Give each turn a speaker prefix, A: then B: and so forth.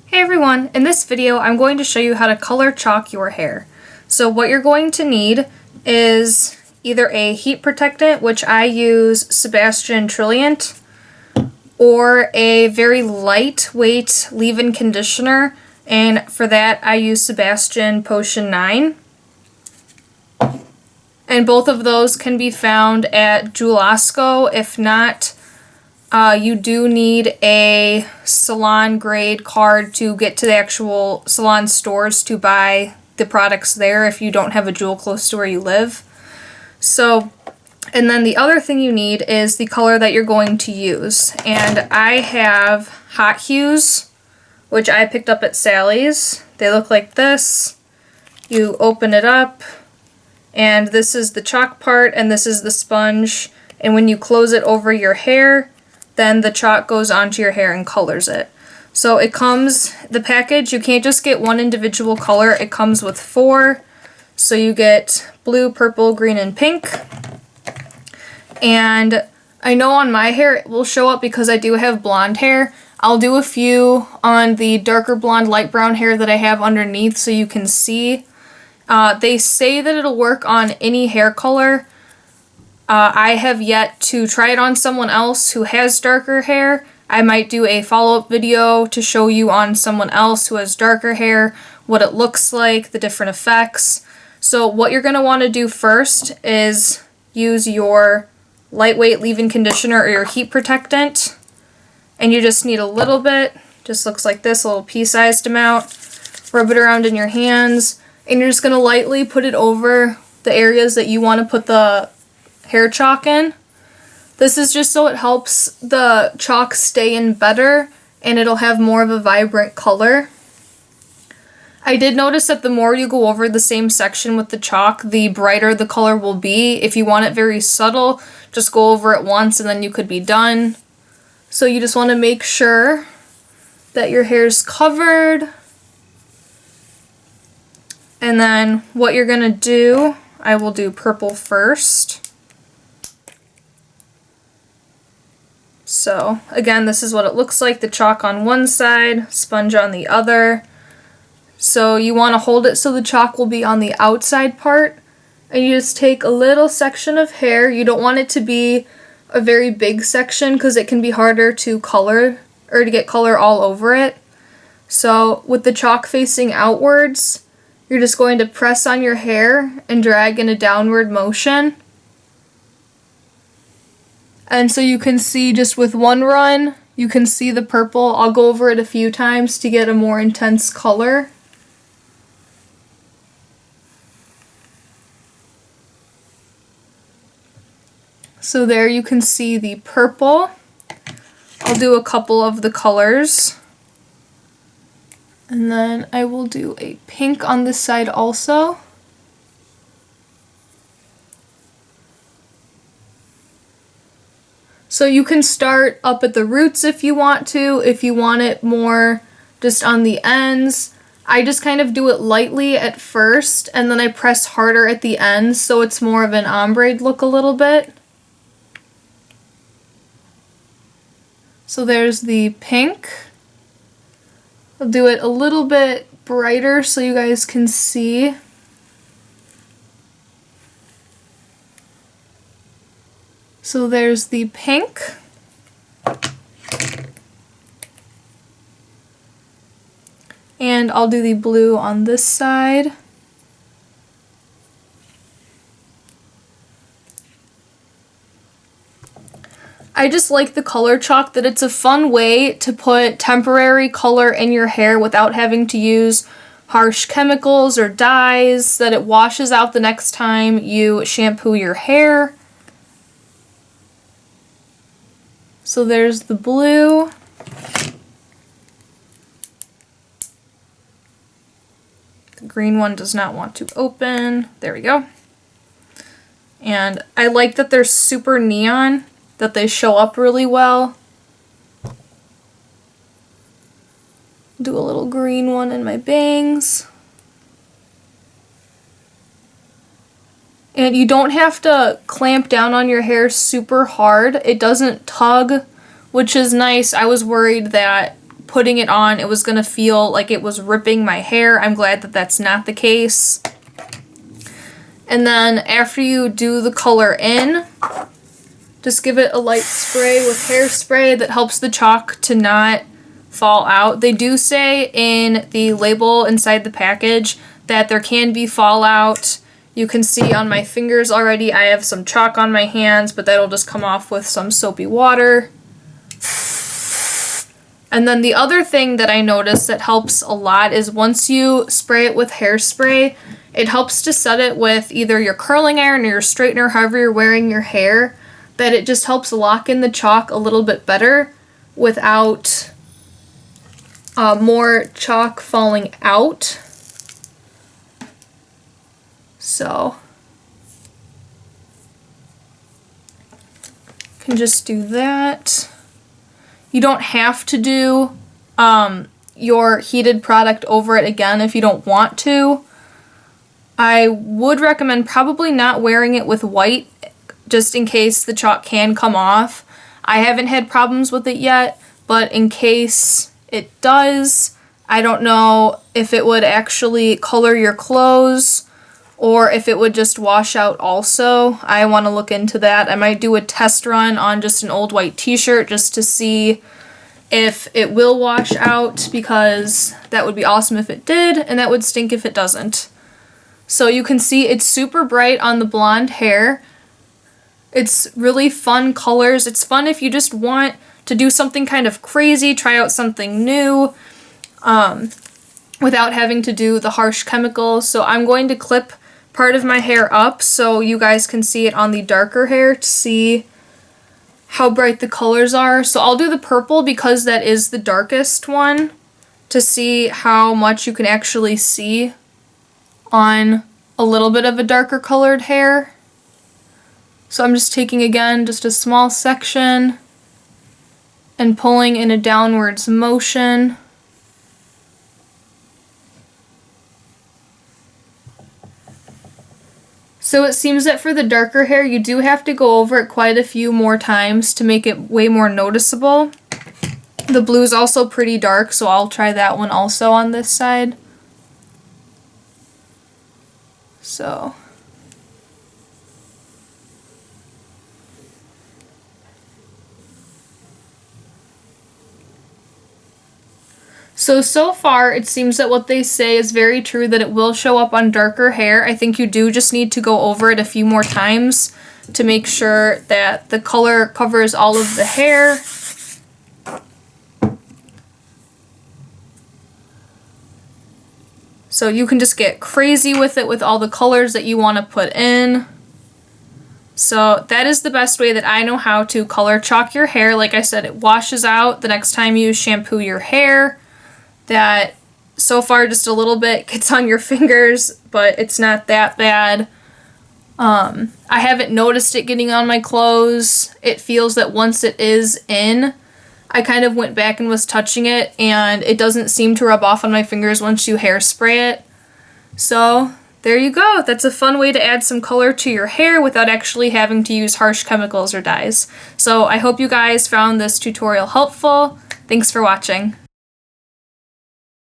A: Hey everyone, in this video I'm going to show you how to color chalk your hair. So what you're going to need is either a heat protectant, which I use Sebastian Trilliant, or a very lightweight leave-in conditioner, and for that I use Sebastian Potion 9. And both of those can be found at Jewel-Osco. If not, you do need a salon grade card to get to the actual salon stores to buy the products there if you don't have a Jewel close to where you live. So, and then the other thing you need is the color that you're going to use. And I have Hot Hues, which I picked up at Sally's. They look like this. You open it up, and this is the chalk part, and this is the sponge. And when you close it over your hair, then the chalk goes onto your hair and colors it. So it comes, the package, you can't just get one individual color, it comes with 4. So you get blue, purple, green, and pink. And I know on my hair it will show up because I do have blonde hair. I'll do a few on the darker blonde, light brown hair that I have underneath so you can see. They say that it'll work on any hair color. I have yet to try it on someone else who has darker hair. I might do a follow-up video to show you on someone else who has darker hair, what it looks like, the different effects. So what you're going to want to do first is use your lightweight leave-in conditioner or your heat protectant. And you just need a little bit, just looks like this, a little pea-sized amount. Rub it around in your hands, and you're just going to lightly put it over the areas that you want to put the hair chalk in. This is just so it helps the chalk stay in better and it'll have more of a vibrant color. I did notice that the more you go over the same section with the chalk, the brighter the color will be. If you want it very subtle, just go over it once and then you could be done. So you just want to make sure that your hair's covered. And then what you're going to do, I will do purple first. So again, this is what it looks like, the chalk on one side, sponge on the other. So you want to hold it so the chalk will be on the outside part, and you just take a little section of hair. You don't want it to be a very big section because it can be harder to color or to get color all over it. So with the chalk facing outwards, you're just going to press on your hair and drag in a downward motion. And so you can see just with one run, you can see the purple. I'll go over it a few times to get a more intense color. So there you can see the purple. I'll do a couple of the colors. And then I will do a pink on this side also. So you can start up at the roots if you want to, if you want it more just on the ends. I just kind of do it lightly at first, and then I press harder at the ends so it's more of an ombre look a little bit. So there's the pink. I'll do it a little bit brighter so you guys can see. So there's the pink. And I'll do the blue on this side. I just like the color chalk, that it's a fun way to put temporary color in your hair without having to use harsh chemicals or dyes, that it washes out the next time you shampoo your hair. So there's the blue. The green one does not want to open. There we go. And I like that they're super neon, that they show up really well. Do a little green one in my bangs. And you don't have to clamp down on your hair super hard. It doesn't tug, which is nice. I was worried that putting it on, it was going to feel like it was ripping my hair. I'm glad that that's not the case. And then after you do the color in, just give it a light spray with hairspray that helps the chalk to not fall out. They do say in the label inside the package that there can be fallout. You can see on my fingers already I have some chalk on my hands, but that'll just come off with some soapy water. And then the other thing that I noticed that helps a lot is once you spray it with hairspray, it helps to set it with either your curling iron or your straightener, however you're wearing your hair, that it just helps lock in the chalk a little bit better without more chalk falling out. So, can just do that. You don't have to do your heated product over it again if you don't want to. I would recommend probably not wearing it with white just in case the chalk can come off. I haven't had problems with it yet, but in case it does, I don't know if it would actually color your clothes or if it would just wash out also. I want to look into that. I might do a test run on just an old white t-shirt just to see if it will wash out, because that would be awesome if it did, and that would stink if it doesn't. So you can see it's super bright on the blonde hair. It's really fun colors. It's fun if you just want to do something kind of crazy, try out something new, without having to do the harsh chemicals. So I'm going to clip part of my hair up so you guys can see it on the darker hair to see how bright the colors are. So I'll do the purple because that is the darkest one to see how much you can actually see on a little bit of a darker colored hair. So I'm just taking again just a small section and pulling in a downwards motion. So it seems that for the darker hair, you do have to go over it quite a few more times to make it way more noticeable. The blue is also pretty dark, so I'll try that one also on this side. So So far, it seems that what they say is very true, that it will show up on darker hair. I think you do just need to go over it a few more times to make sure that the color covers all of the hair. So you can just get crazy with it with all the colors that you want to put in. So that is the best way that I know how to color chalk your hair. Like I said, it washes out the next time you shampoo your hair. That so far just a little bit gets on your fingers, but it's not that bad. I haven't noticed it getting on my clothes. It feels that once it is in, I kind of went back and was touching it, and it doesn't seem to rub off on my fingers once you hairspray it. So there you go. That's a fun way to add some color to your hair without actually having to use harsh chemicals or dyes. So I hope you guys found this tutorial helpful. Thanks for watching.